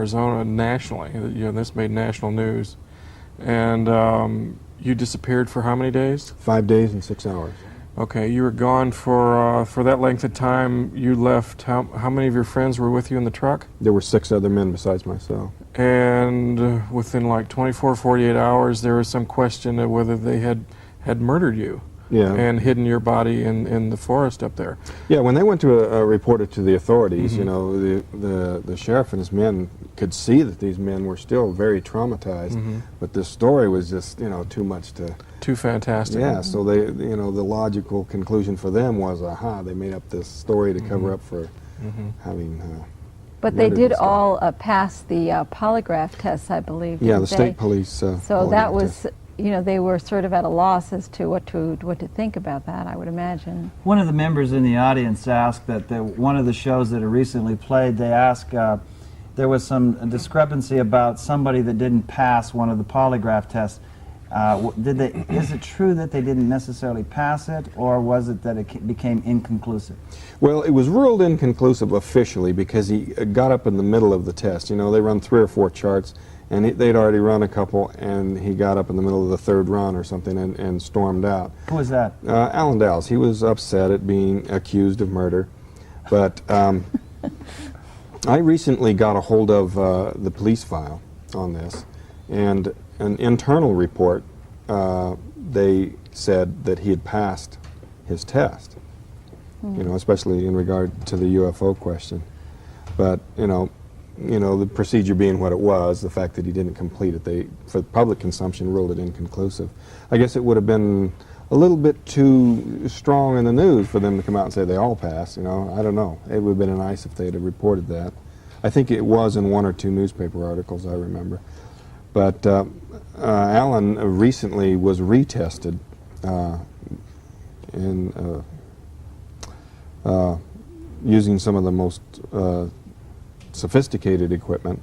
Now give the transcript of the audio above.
Arizona nationally. You know, this made national news. And you disappeared for how many days? 5 days and 6 hours. Okay, you were gone for that length of time. You left. How many of your friends were with you in the truck? There were 6 other men besides myself. And within like 24, 48 hours, there was some question of whether they had murdered you. Yeah. And hidden your body in the forest up there. Yeah, when they went to report it to the authorities, you know, the sheriff and his men could see that these men were still very traumatized, but this story was just, you know, too much to... Too fantastic. Yeah, so they, you know, the logical conclusion for them was, aha, they made up this story to cover up for having... But they did all pass the polygraph tests, I believe. Yeah, the state police. So that was... You know, they were sort of at a loss as to what to think about that, I would imagine. One of the members in the audience asked that one of the shows that are recently played, they asked, there was some discrepancy about somebody that didn't pass one of the polygraph tests. Is it true that they didn't necessarily pass it, or was it that it became inconclusive? Well, it was ruled inconclusive officially because he got up in the middle of the test. You know, they run 3 or 4 charts, and they'd already run a couple, and he got up in the middle of the 3rd run or something and stormed out. Who was that? Alan Dowles. He was upset at being accused of murder. But I recently got a hold of the police file on this, and an internal report, they said that he had passed his test, you know, especially in regard to the UFO question. But, you know, the procedure being what it was, the fact that he didn't complete it, they, for public consumption, ruled it inconclusive. I guess it would have been a little bit too strong in the news for them to come out and say they all passed, you know. I don't know. It would have been nice if they had reported that. I think it was in 1 or 2 newspaper articles, I remember. But Alan recently was retested in using some of the most sophisticated equipment,